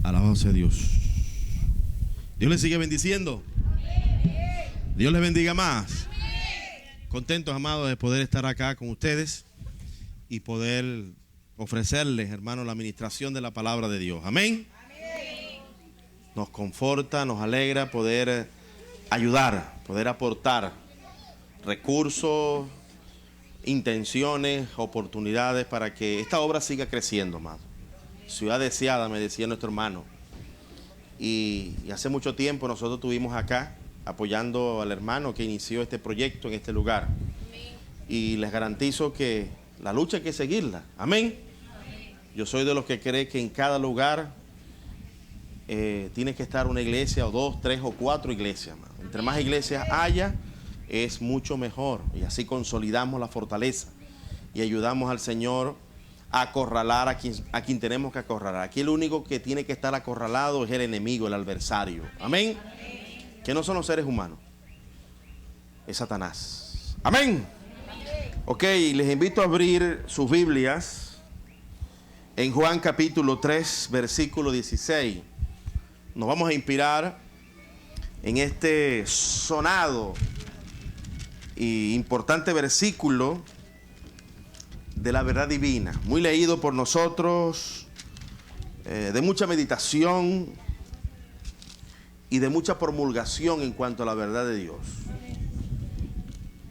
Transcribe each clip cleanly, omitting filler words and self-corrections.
Alabado sea Dios. Dios les sigue bendiciendo. Dios les bendiga más. Contentos, amados, de poder estar acá con ustedes y poder ofrecerles, hermanos, la administración de la palabra de Dios. Amén. Nos conforta, nos alegra poder ayudar, poder aportar recursos, intenciones, oportunidades para que esta obra siga creciendo, amado. Ciudad deseada, me decía nuestro hermano. Y hace mucho tiempo nosotros estuvimos acá apoyando al hermano que inició este proyecto en este lugar. Y les garantizo que la lucha hay que seguirla. Amén. Yo soy de los que cree que en cada lugar tiene que estar una iglesia, o 2, 3 o 4 iglesias. Amado. Entre más iglesias haya, es mucho mejor. Y así consolidamos la fortaleza y ayudamos al Señor a acorralar a quien tenemos que acorralar. Aquí el único que tiene que estar acorralado es el enemigo, el adversario. Amén. Que no son los seres humanos, es Satanás. Amén. Ok, les invito a abrir sus Biblias en Juan capítulo 3, versículo 16. Nos vamos a inspirar en este sonado y importante versículo de la verdad divina, muy leído por nosotros, de mucha meditación y de mucha promulgación en cuanto a la verdad de Dios.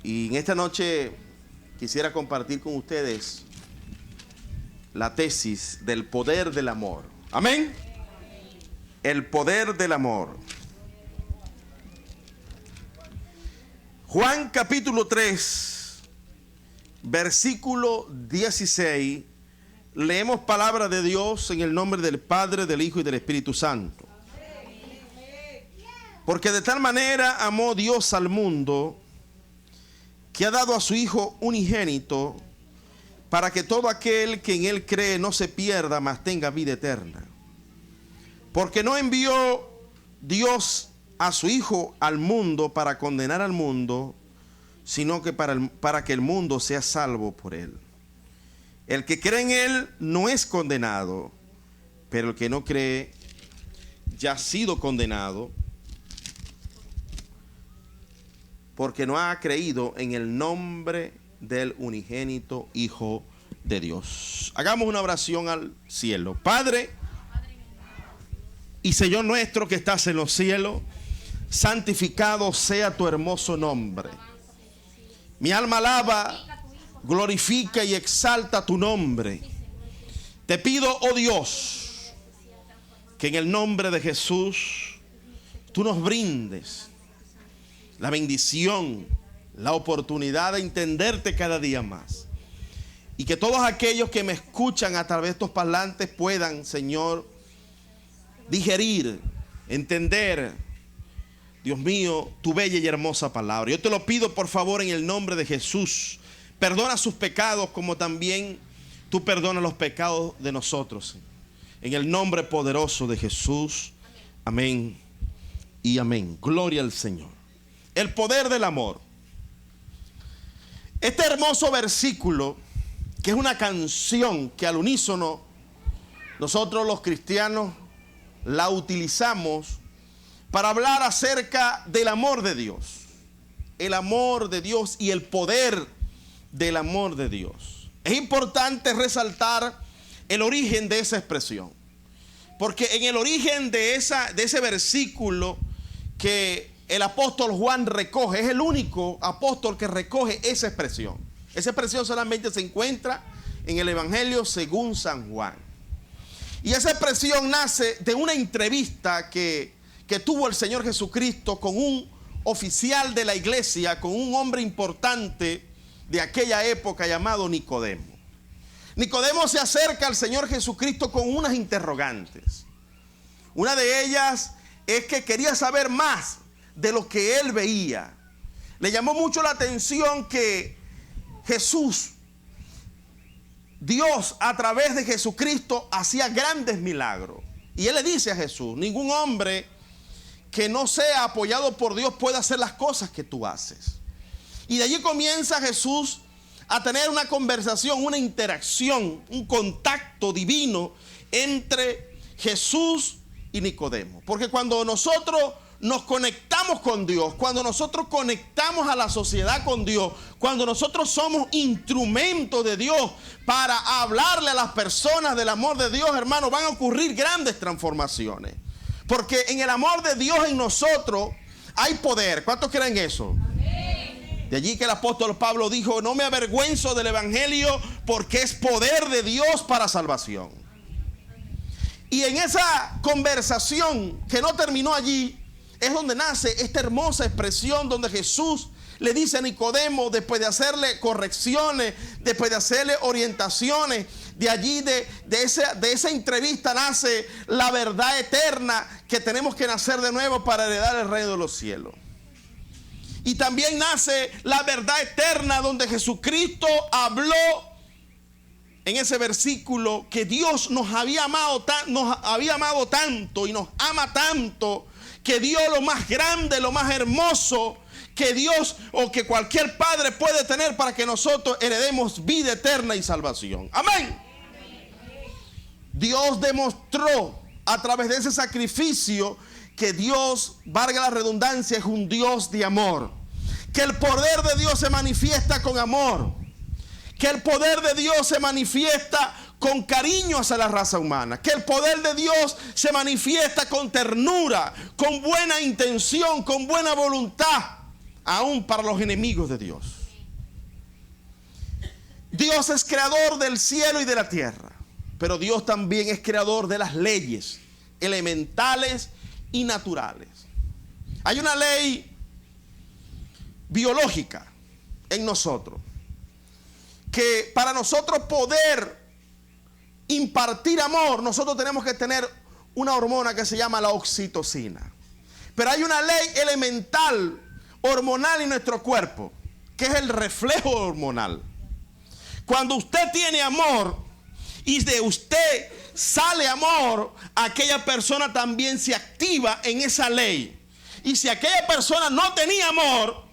Y en esta noche quisiera compartir con ustedes la tesis del poder del amor. Amén. El poder del amor. Juan capítulo 3. Versículo 16, leemos palabra de Dios en el nombre del Padre, del Hijo y del Espíritu Santo. Porque de tal manera amó Dios al mundo, que ha dado a su Hijo unigénito, para que todo aquel que en Él cree no se pierda, mas tenga vida eterna. Porque no envió Dios a su Hijo al mundo para condenar al mundo, sino que para que el mundo sea salvo por Él. El que cree en Él no es condenado, pero el que no cree ya ha sido condenado, porque no ha creído en el nombre del unigénito Hijo de Dios. Hagamos una oración al cielo. Padre y Señor nuestro que estás en los cielos, santificado sea tu hermoso nombre. Mi alma alaba, glorifica y exalta tu nombre. Te pido, oh Dios, que en el nombre de Jesús tú nos brindes la bendición, la oportunidad de entenderte cada día más. Y que todos aquellos que me escuchan a través de estos parlantes puedan, Señor, digerir, entender, Dios mío, tu bella y hermosa palabra. Yo te lo pido por favor en el nombre de Jesús. Perdona sus pecados como también tú perdonas los pecados de nosotros. En el nombre poderoso de Jesús. Amén y amén. Gloria al Señor. El poder del amor. Este hermoso versículo, que es una canción que al unísono nosotros los cristianos la utilizamos para hablar acerca del amor de Dios. El amor de Dios y el poder del amor de Dios. Es importante resaltar el origen de esa expresión. Porque en el origen de ese versículo que el apóstol Juan recoge, es el único apóstol que recoge esa expresión. Esa expresión solamente se encuentra en el Evangelio según San Juan. Y esa expresión nace de una entrevista que tuvo el Señor Jesucristo con un oficial de la iglesia, con un hombre importante de aquella época llamado Nicodemo. Nicodemo se acerca al Señor Jesucristo con unas interrogantes. Una de ellas es que quería saber más de lo que él veía. Le llamó mucho la atención que Jesús, Dios a través de Jesucristo hacía grandes milagros. Y él le dice a Jesús: ningún hombre que no sea apoyado por Dios puede hacer las cosas que tú haces. Y de allí comienza Jesús a tener una conversación, una interacción, un contacto divino entre Jesús y Nicodemo. Porque cuando nosotros nos conectamos con Dios, cuando nosotros conectamos a la sociedad con Dios, cuando nosotros somos instrumentos de Dios para hablarle a las personas del amor de Dios, hermanos, van a ocurrir grandes transformaciones. Porque en el amor de Dios en nosotros hay poder. ¿Cuántos creen eso? De allí que el apóstol Pablo dijo: no me avergüenzo del evangelio, porque es poder de Dios para salvación. Y en esa conversación que no terminó allí, es donde nace esta hermosa expresión donde Jesús le dice a Nicodemo, después de hacerle correcciones, después de hacerle orientaciones, de allí de esa entrevista nace la verdad eterna, que tenemos que nacer de nuevo para heredar el reino de los cielos. Y también nace la verdad eterna donde Jesucristo habló en ese versículo que Dios nos había amado tanto y nos ama tanto, que dio lo más grande, lo más hermoso que Dios o que cualquier padre puede tener para que nosotros heredemos vida eterna y salvación. Amén. Dios demostró a través de ese sacrificio que Dios, valga la redundancia, es un Dios de amor. Que el poder de Dios se manifiesta con amor. Que el poder de Dios se manifiesta con cariño hacia la raza humana. Que el poder de Dios se manifiesta con ternura, con buena intención, con buena voluntad, aún para los enemigos de Dios. Dios es creador del cielo y de la tierra, pero Dios también es creador de las leyes elementales y naturales. Hay una ley biológica en nosotros, que para nosotros poder impartir amor, nosotros tenemos que tener una hormona que se llama la oxitocina. Pero hay una ley elemental hormonal en nuestro cuerpo, que es el reflejo hormonal. Cuando usted tiene amor y de usted sale amor, aquella persona también se activa en esa ley. Y si aquella persona no tenía amor,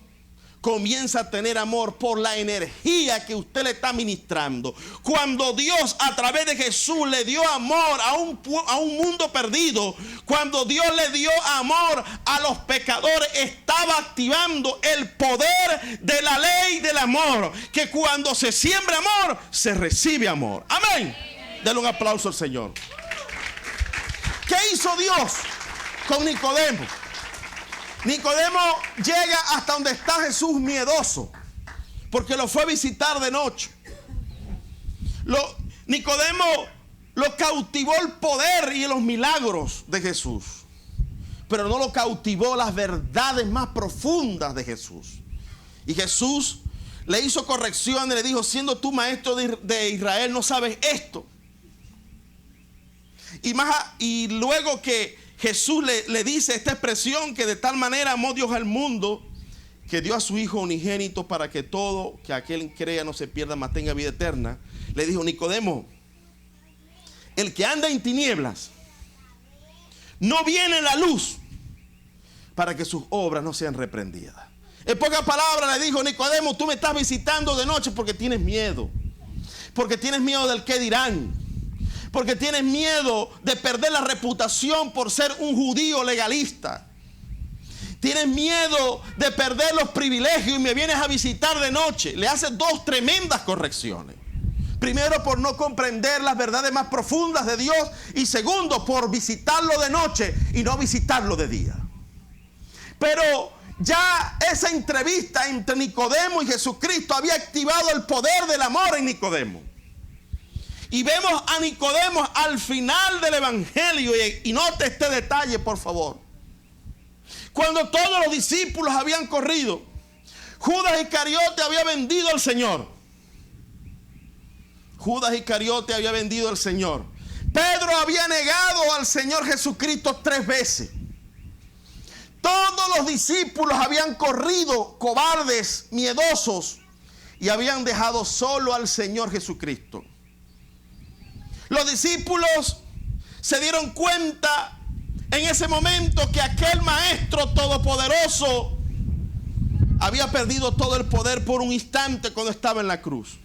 comienza a tener amor por la energía que usted le está ministrando. Cuando Dios a través de Jesús le dio amor a un mundo perdido, cuando Dios le dio amor a los pecadores, estaba activando el poder de la ley del amor, que cuando se siembra amor, se recibe amor. Amén. Denle un aplauso al Señor. ¿Qué hizo Dios con Nicodemo? Nicodemo llega hasta donde está Jesús miedoso, porque lo fue a visitar de noche. Nicodemo lo cautivó el poder y los milagros de Jesús, pero no lo cautivó las verdades más profundas de Jesús. Y Jesús le hizo corrección y le dijo: siendo tú maestro de Israel, ¿no sabes esto? Y luego que Jesús le dice esta expresión, que de tal manera amó Dios al mundo, que dio a su Hijo unigénito para que todo, que aquel crea no se pierda, mas tenga vida eterna. Le dijo: Nicodemo, el que anda en tinieblas no viene la luz para que sus obras no sean reprendidas. En pocas palabras le dijo: Nicodemo, tú me estás visitando de noche porque tienes miedo. Porque tienes miedo del qué dirán. Porque tienes miedo de perder la reputación por ser un judío legalista. Tienes miedo de perder los privilegios y me vienes a visitar de noche. Le hace dos tremendas correcciones. Primero, por no comprender las verdades más profundas de Dios. Y segundo, por visitarlo de noche y no visitarlo de día. Pero ya esa entrevista entre Nicodemo y Jesucristo había activado el poder del amor en Nicodemo. Y vemos a Nicodemo al final del evangelio, y note este detalle, por favor. Cuando todos los discípulos habían corrido, Judas Iscariote había vendido al Señor. Judas Iscariote había vendido al Señor. Pedro había negado al Señor Jesucristo 3 veces. Todos los discípulos habían corrido, cobardes, miedosos, y habían dejado solo al Señor Jesucristo. Los discípulos se dieron cuenta en ese momento que aquel maestro todopoderoso había perdido todo el poder por un instante cuando estaba en la cruz.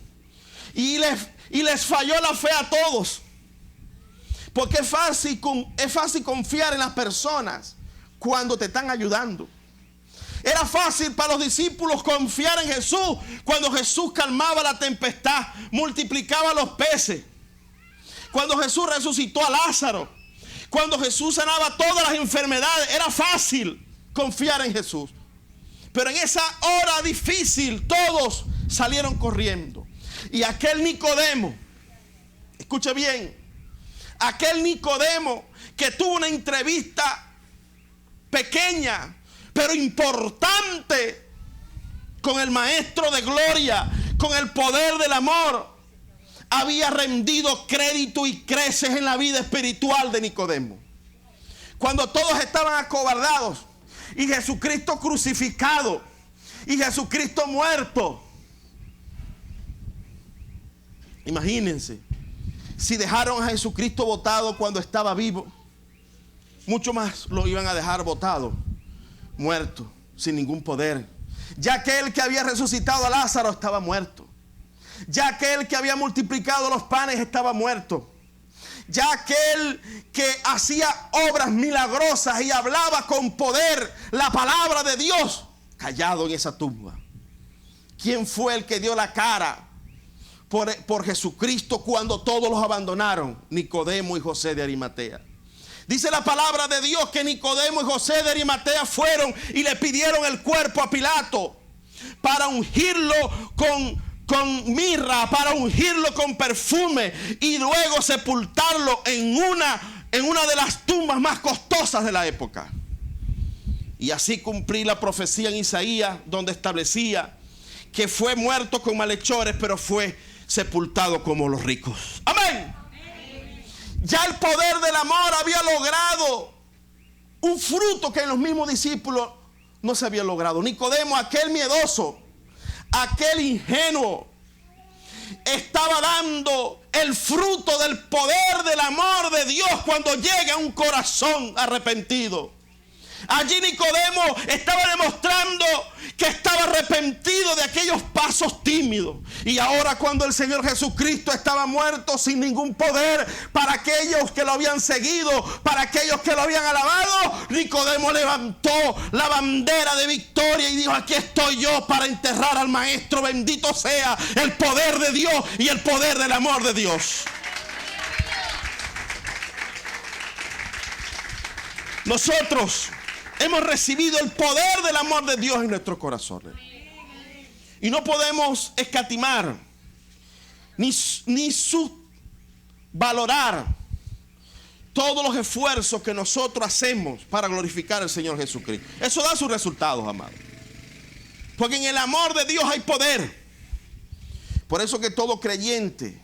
Y les falló la fe a todos. Porque es fácil confiar en las personas cuando te están ayudando. Era fácil para los discípulos confiar en Jesús cuando Jesús calmaba la tempestad, multiplicaba los peces, cuando Jesús resucitó a Lázaro, cuando Jesús sanaba todas las enfermedades. Era fácil confiar en Jesús. Pero en esa hora difícil todos salieron corriendo. Y aquel Nicodemo, escuche bien, aquel Nicodemo que tuvo una entrevista pequeña pero importante con el Maestro de Gloria, con el poder del amor, había rendido crédito y creces en la vida espiritual de Nicodemo. Cuando todos estaban acobardados y Jesucristo crucificado y Jesucristo muerto, imagínense, si dejaron a Jesucristo botado cuando estaba vivo, mucho más lo iban a dejar botado, muerto, sin ningún poder. Ya aquel que había resucitado a Lázaro estaba muerto. Ya aquel que había multiplicado los panes estaba muerto. Ya aquel que hacía obras milagrosas y hablaba con poder la palabra de Dios, callado en esa tumba. ¿Quién fue el que dio la cara por Jesucristo cuando todos los abandonaron? Nicodemo y José de Arimatea. Dice la palabra de Dios que Nicodemo y José de Arimatea fueron y le pidieron el cuerpo a Pilato para ungirlo con mirra, para ungirlo con perfume y luego sepultarlo en una de las tumbas más costosas de la época. Y así cumplí la profecía en Isaías, donde establecía que fue muerto con malhechores, pero fue sepultado como los ricos. Amén. Ya el poder del amor había logrado un fruto que en los mismos discípulos no se había logrado. Nicodemo, aquel miedoso, aquel ingenuo, estaba dando el fruto del poder del amor de Dios cuando llega a un corazón arrepentido. Allí Nicodemo estaba demostrando que estaba arrepentido de aquellos pasos tímidos. Y ahora, cuando el Señor Jesucristo estaba muerto sin ningún poder para aquellos que lo habían seguido, para aquellos que lo habían alabado, Nicodemo levantó la bandera de victoria y dijo: aquí estoy yo para enterrar al Maestro. Bendito sea el poder de Dios y el poder del amor de Dios. Nosotros hemos recibido el poder del amor de Dios en nuestros corazones. Y no podemos escatimar ni subvalorar todos los esfuerzos que nosotros hacemos para glorificar al Señor Jesucristo. Eso da sus resultados, amados. Porque en el amor de Dios hay poder. Por eso que todo creyente,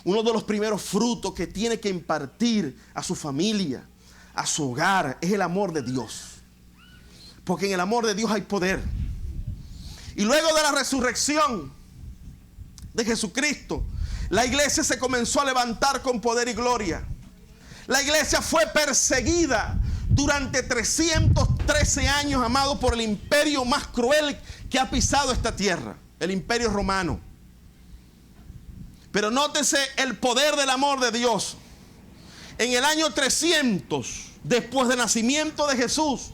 uno de los primeros frutos que tiene que impartir a su familia, a su hogar, es el amor de Dios. Porque en el amor de Dios hay poder. Y luego de la resurrección de Jesucristo, la iglesia se comenzó a levantar con poder y gloria. La iglesia fue perseguida durante 313 años, amado, por el imperio más cruel que ha pisado esta tierra, el imperio romano. Pero nótese el poder del amor de Dios. En el año 300, después del nacimiento de Jesús,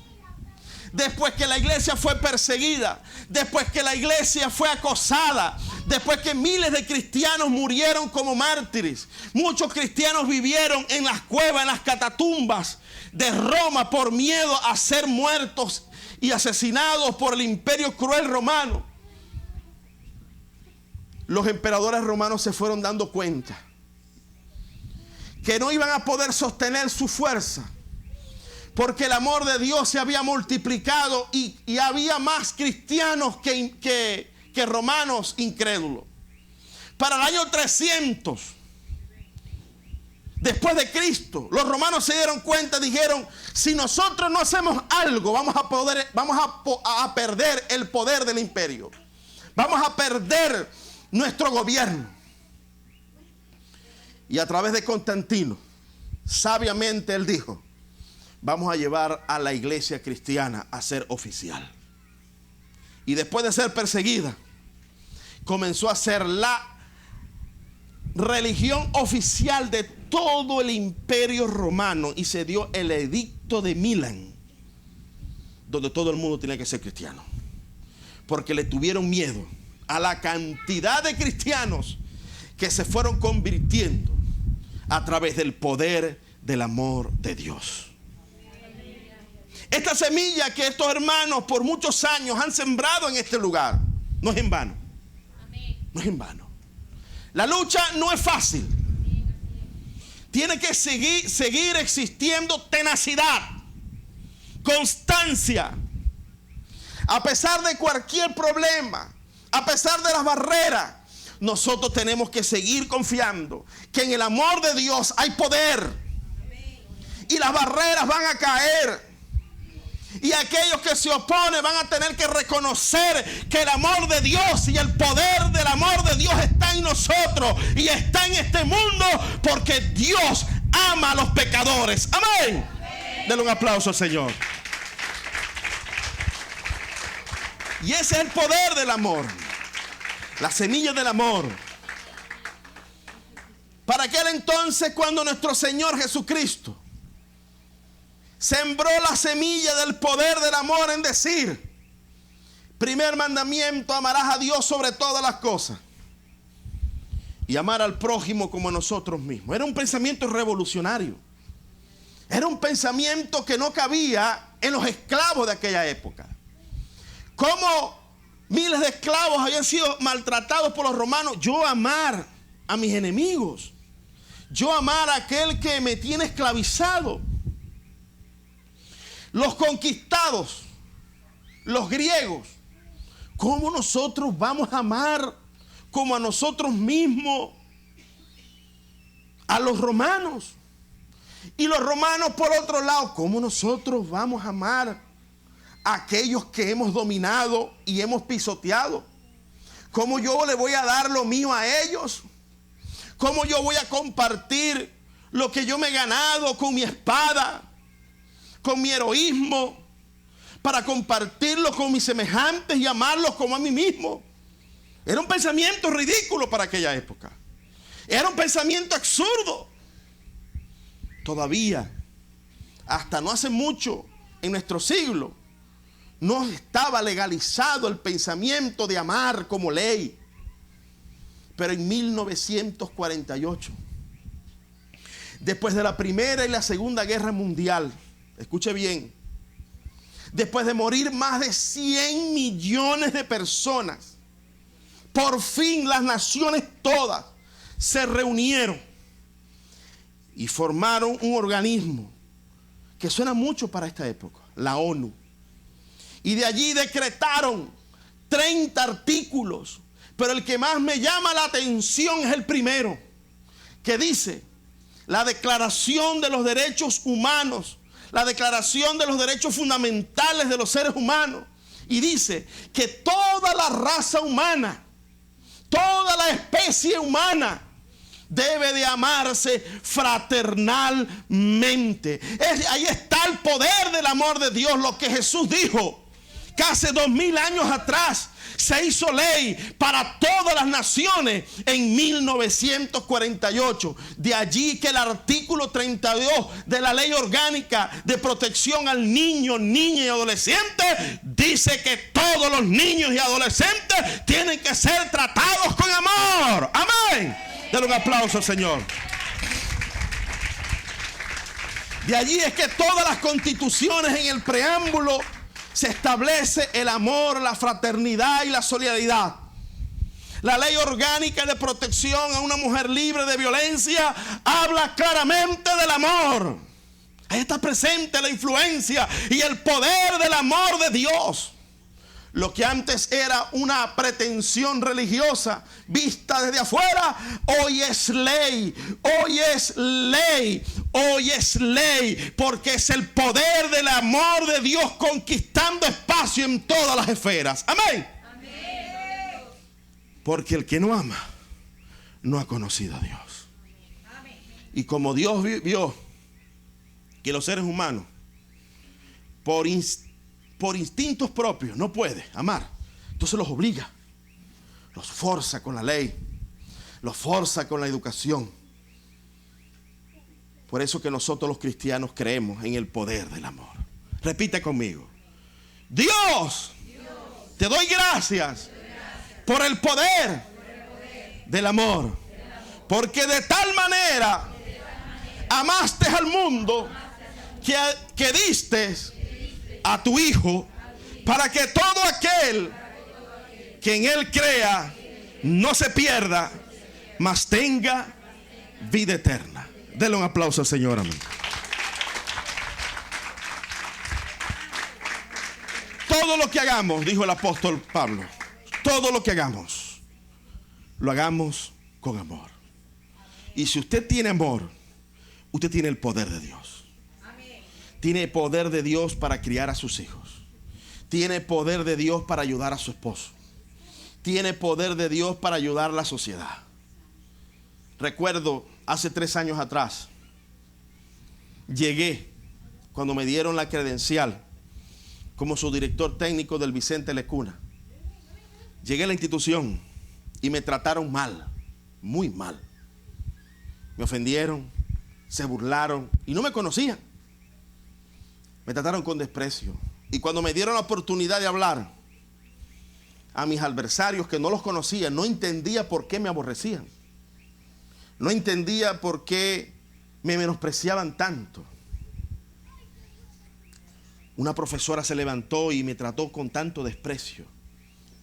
después que la iglesia fue perseguida, después que la iglesia fue acosada, después que miles de cristianos murieron como mártires, muchos cristianos vivieron en las cuevas, en las catatumbas de Roma por miedo a ser muertos y asesinados por el imperio cruel romano. Los emperadores romanos se fueron dando cuenta que no iban a poder sostener su fuerza, porque el amor de Dios se había multiplicado y había más cristianos que romanos incrédulos. Para el año 300 después de Cristo, los romanos se dieron cuenta, dijeron: si nosotros no hacemos algo, vamos a perder el poder del imperio, vamos a perder nuestro gobierno. Y a través de Constantino, sabiamente él dijo: vamos a llevar a la iglesia cristiana a ser oficial. Y después de ser perseguida, comenzó a ser la religión oficial de todo el imperio romano y se dio el edicto de Milán, donde todo el mundo tenía que ser cristiano, porque le tuvieron miedo a la cantidad de cristianos que se fueron convirtiendo a través del poder del amor de Dios. Esta semilla que estos hermanos por muchos años han sembrado en este lugar no es en vano. No es en vano. La lucha no es fácil. Tiene que seguir existiendo tenacidad, constancia. A pesar de cualquier problema, a pesar de las barreras, nosotros tenemos que seguir confiando que en el amor de Dios hay poder. Y las barreras van a caer. Y aquellos que se oponen van a tener que reconocer que el amor de Dios y el poder del amor de Dios está en nosotros y está en este mundo, porque Dios ama a los pecadores. Amén. Denle un aplauso al Señor. Y ese es el poder del amor, la semilla del amor. Para aquel entonces, cuando nuestro Señor Jesucristo sembró la semilla del poder del amor en decir: primer mandamiento, amarás a Dios sobre todas las cosas y amar al prójimo como a nosotros mismos. Era un pensamiento revolucionario. Era un pensamiento que no cabía en los esclavos de aquella época. Como miles de esclavos habían sido maltratados por los romanos, yo amar a mis enemigos, yo amar a aquel que me tiene esclavizado. Los conquistados, los griegos, ¿cómo nosotros vamos a amar como a nosotros mismos a los romanos? Y los romanos, por otro lado, ¿cómo nosotros vamos a amar a aquellos que hemos dominado y hemos pisoteado? ¿Cómo yo le voy a dar lo mío a ellos? ¿Cómo yo voy a compartir lo que yo me he ganado con mi espada, con mi heroísmo, para compartirlo con mis semejantes y amarlos como a mí mismo? Era un pensamiento ridículo para aquella época. Era un pensamiento absurdo. Todavía, hasta no hace mucho, en nuestro siglo, no estaba legalizado el pensamiento de amar como ley. Pero en 1948, después de la Primera y la Segunda Guerra Mundial, escuche bien, después de morir más de 100 millones de personas, por fin las naciones todas se reunieron y formaron un organismo que suena mucho para esta época, la ONU. Y de allí decretaron 30 artículos, pero el que más me llama la atención es el primero, que dice: la Declaración de los Derechos Humanos, la Declaración de los Derechos Fundamentales de los seres humanos. Y dice que toda la raza humana, toda la especie humana debe de amarse fraternalmente. Ahí está el poder del amor de Dios, lo que Jesús dijo que hace 2000 años atrás se hizo ley para todas las naciones en 1948. De allí que el artículo 32 de la ley orgánica de protección al niño, niña y adolescente dice que todos los niños y adolescentes tienen que ser tratados con amor. Amén. Denle un aplauso al Señor. De allí es que todas las constituciones, en el preámbulo, se establece el amor, la fraternidad y la solidaridad. La ley orgánica de protección a una mujer libre de violencia habla claramente del amor. Ahí está presente la influencia y el poder del amor de Dios. Lo que antes era una pretensión religiosa vista desde afuera, hoy es ley, hoy es ley, hoy es ley, porque es el poder del amor de Dios conquistando espacio en todas las esferas. Amén. Amén. Porque el que no ama no ha conocido a Dios. Amén. Y como Dios vio que los seres humanos por instintos propios no puede amar, entonces los obliga, los forza con la ley, los forza con la educación. Por eso que nosotros los cristianos creemos en el poder del amor. Repite conmigo. Dios, te doy gracias por el poder del amor. Porque de tal manera amaste al mundo que diste a tu Hijo, para que todo aquel que en Él crea no se pierda, mas tenga vida eterna. Denle un aplauso al Señor, amén. Todo lo que hagamos, dijo el apóstol Pablo, todo lo que hagamos, lo hagamos con amor. Y si usted tiene amor, usted tiene el poder de Dios. Tiene el poder de Dios para criar a sus hijos. Tiene poder de Dios para ayudar a su esposo. Tiene poder de Dios para ayudar a la sociedad. Recuerdo hace 3 años atrás, llegué cuando me dieron la credencial como subdirector técnico del Vicente Lecuna. Llegué a la institución y me trataron mal, muy mal. Me ofendieron, se burlaron y no me conocían. Me trataron con desprecio. Y cuando me dieron la oportunidad de hablar a mis adversarios que no los conocía, no entendía por qué me aborrecían. No entendía por qué me menospreciaban tanto. Una profesora se levantó y me trató con tanto desprecio.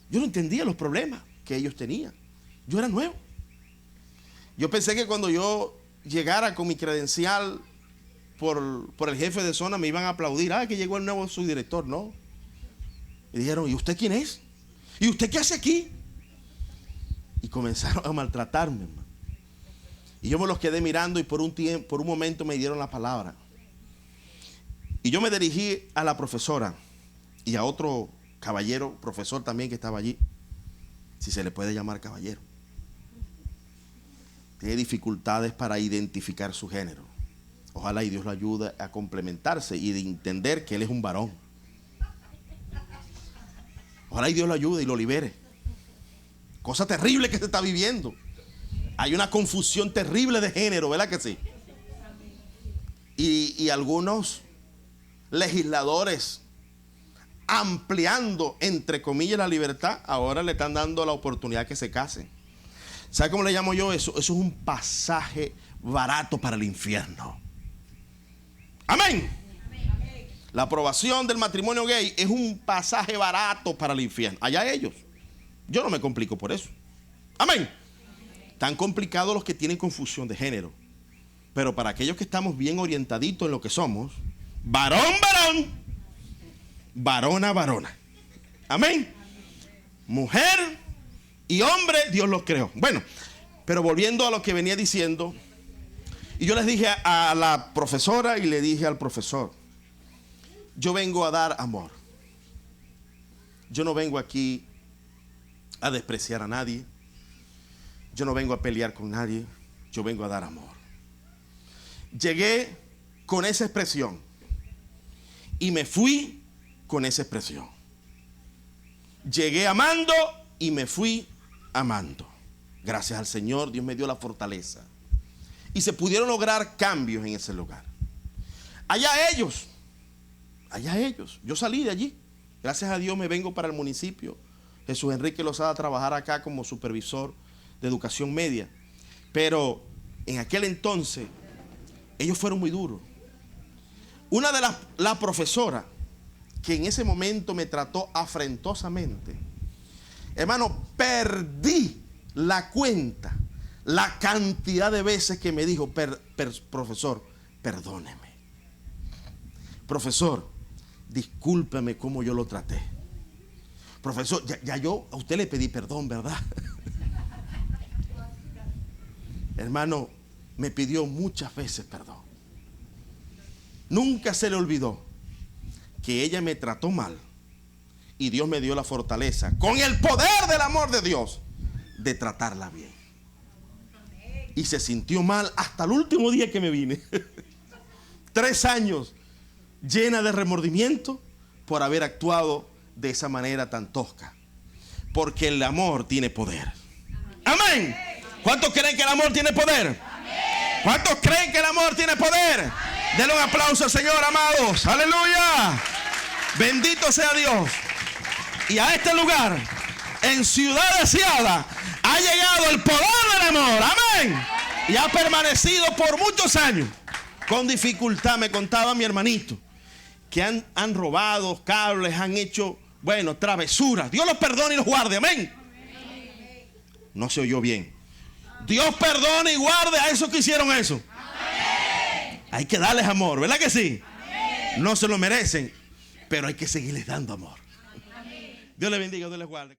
Yo no entendía los problemas que ellos tenían. Yo era nuevo. Yo pensé que cuando yo llegara con mi credencial por el jefe de zona me iban a aplaudir. Que llegó el nuevo subdirector. No. Y dijeron, ¿y usted quién es? ¿Y usted qué hace aquí? Y comenzaron a maltratarme, hermano. Y yo me los quedé mirando y por un momento me dieron la palabra. Y yo me dirigí a la profesora y a otro caballero, profesor también que estaba allí, si se le puede llamar caballero. Tiene dificultades para identificar su género. Ojalá y Dios lo ayude a complementarse y de entender que él es un varón. Ojalá y Dios lo ayude y lo libere. Cosa terrible que se está viviendo. Hay una confusión terrible de género, ¿verdad que sí? Y algunos legisladores, ampliando entre comillas la libertad, ahora le están dando la oportunidad que se casen. ¿Sabe cómo le llamo yo eso? Eso es un pasaje barato para el infierno. Amén. La aprobación del matrimonio gay es un pasaje barato para el infierno. Allá ellos. Yo no me complico por eso. Amén. Tan complicados los que tienen confusión de género. Pero para aquellos que estamos bien orientaditos en lo que somos, varón, varón, varona, varona. Amén. Mujer y hombre, Dios los creó. Bueno, pero volviendo a lo que venía diciendo, y yo les dije a la profesora y le dije al profesor, yo vengo a dar amor. Yo no vengo aquí a despreciar a nadie. Yo no vengo a pelear con nadie. Yo vengo a dar amor. Llegué con esa expresión y me fui con esa expresión. Llegué amando y me fui amando. Gracias al Señor, Dios me dio la fortaleza. Y se pudieron lograr cambios en ese lugar. Allá ellos. Yo salí de allí. Gracias a Dios me vengo para el municipio. Jesús Enrique Lozada a trabajar acá como supervisor de educación media. Pero en aquel entonces ellos fueron muy duros. Una de las profesoras que en ese momento me trató afrentosamente, hermano, perdí la cuenta, la cantidad de veces que me dijo, profesor, perdóneme. Profesor, discúlpeme cómo yo lo traté. Profesor, ya yo a usted le pedí perdón, ¿verdad? Hermano, me pidió muchas veces perdón. Nunca se le olvidó que ella me trató mal y Dios me dio la fortaleza, con el poder del amor de Dios, de tratarla bien. Y se sintió mal hasta el último día que me vine. 3 años llena de remordimiento por haber actuado de esa manera tan tosca. Porque el amor tiene poder. Amén. ¿Cuántos creen que el amor tiene poder? ¿Cuántos creen que el amor tiene poder? Denle un aplauso al Señor, amados. Aleluya. Bendito sea Dios. Y a este lugar, en Ciudad Deseada, ha llegado el poder del amor. Amén. Y ha permanecido por muchos años. Con dificultad, me contaba mi hermanito, que han robado cables, han hecho, bueno, travesuras. Dios los perdone y los guarde. Amén. No se oyó bien. Dios perdone y guarde a esos que hicieron eso. Hay que darles amor, ¿verdad que sí? No se lo merecen, pero hay que seguirles dando amor. Dios les bendiga, Dios les guarde.